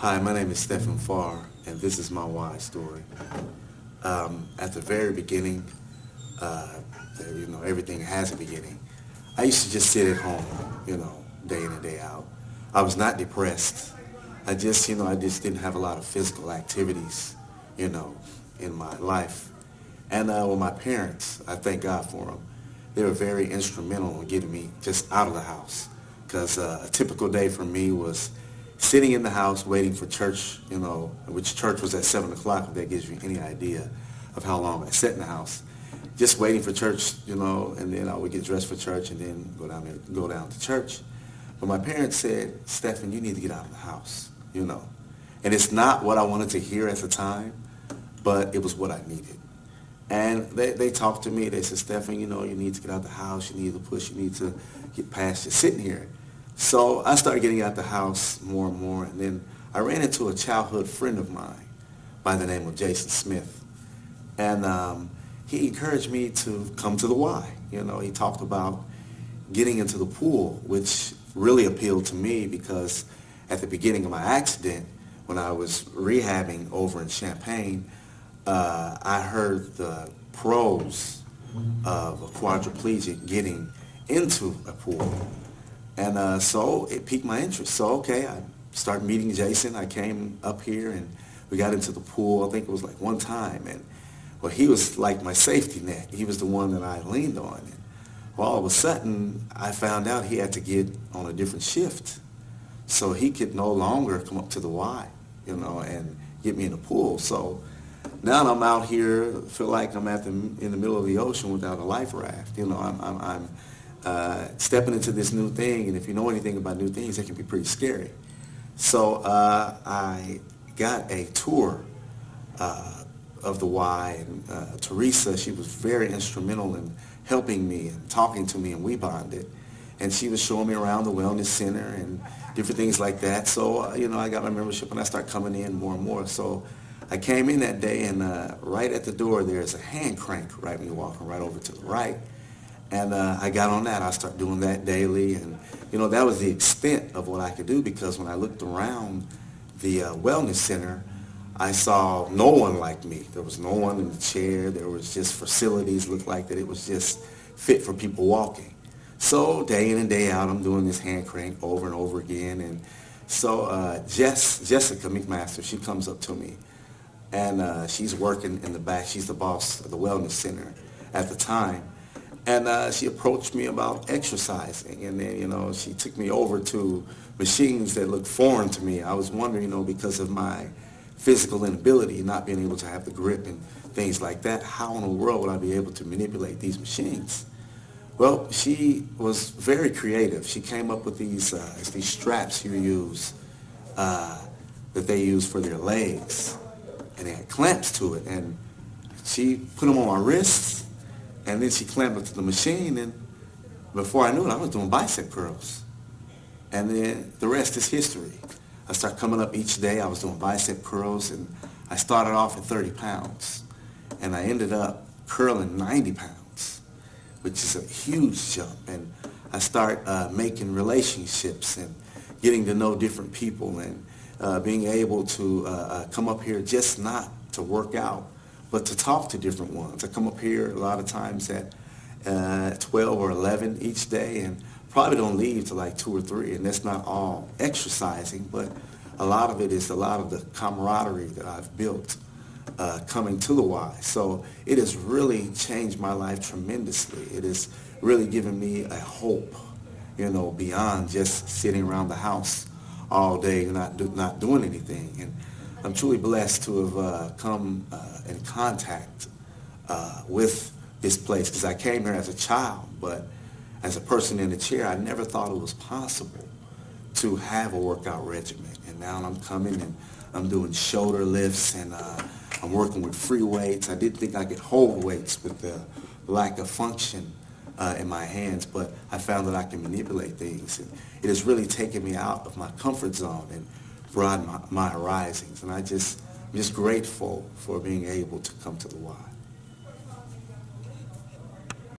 Hi, my name is Stephen Farr, and this is my why story. At the very beginning, uh, everything has a beginning. I used to just sit at home, day in and day out. I was not depressed. I just didn't have a lot of physical activities, you know, in my life. And with my parents, I thank God for them. They were very instrumental in getting me just out of the house. Because a typical day for me was sitting in the house waiting for church, which church was at 7 o'clock, if that gives you any idea of how long I sat in the house. Just waiting for church, and then I would get dressed for church and then go down to church. But my parents said, Stephen, you need to get out of the house. And it's not what I wanted to hear at the time, but it was what I needed. And they talked to me. They said, Stephen, you need to get out of the house. You need to push. You need to get past just sitting here. So I started getting out the house more and more. And then I ran into a childhood friend of mine by the name of Jason Smith. And he encouraged me to come to the Y. He talked about getting into the pool, which really appealed to me because at the beginning of my accident, when I was rehabbing over in Champaign, I heard the pros of a quadriplegic getting into a pool. And so it piqued my interest. So, okay, I started meeting Jason. I came up here and we got into the pool. I think it was like one time. And well, he was like my safety net. He was the one that I leaned on. And well, all of a sudden, I found out he had to get on a different shift. So he could no longer come up to the Y, and get me in the pool. So now I'm out here, feel like I'm in the middle of the ocean without a life raft. I'm stepping into this new thing, and if you know anything about new things, it can be pretty scary. So I got a tour of the Y, and Teresa, she was very instrumental in helping me and talking to me, and we bonded. And she was showing me around the wellness center and different things like that. So, I got my membership, and I started coming in more and more. So I came in that day, and right at the door, there's a hand crank right when you're walking right over to the right. And I got on that. I started doing that daily. And, that was the extent of what I could do, because when I looked around the wellness center, I saw no one like me. There was no one in the chair. There was just facilities, looked like that it was just fit for people walking. So day in and day out, I'm doing this hand crank over and over again. And so Jessica McMaster, she comes up to me. And she's working in the back. She's the boss of the wellness center at the time. And she approached me about exercising. And then, she took me over to machines that looked foreign to me. I was wondering, because of my physical inability, not being able to have the grip and things like that, how in the world would I be able to manipulate these machines? Well, she was very creative. She came up with these straps you use, that they use for their legs. And they had clamps to it. And she put them on my wrists, and then she clamped it to the machine. And before I knew it, I was doing bicep curls. And then the rest is history. I started coming up each day. I was doing bicep curls, and I started off at 30 pounds. And I ended up curling 90 pounds, which is a huge jump. And I started making relationships and getting to know different people, and being able to come up here just not to work out, but to talk to different ones. I come up here a lot of times at 12 or 11 each day, and probably don't leave till like 2 or 3. And that's not all exercising, but a lot of it is a lot of the camaraderie that I've built coming to the Y. So it has really changed my life tremendously. It has really given me a hope, beyond just sitting around the house all day and not doing anything. And I'm truly blessed to have come in contact with this place, because I came here as a child, but as a person in a chair, I never thought it was possible to have a workout regimen. And now I'm coming and I'm doing shoulder lifts, and I'm working with free weights. I didn't think I could hold weights with the lack of function in my hands, but I found that I can manipulate things. And it has really taken me out of my comfort zone and broadened my horizons. And I'm just grateful for being able to come to the Y.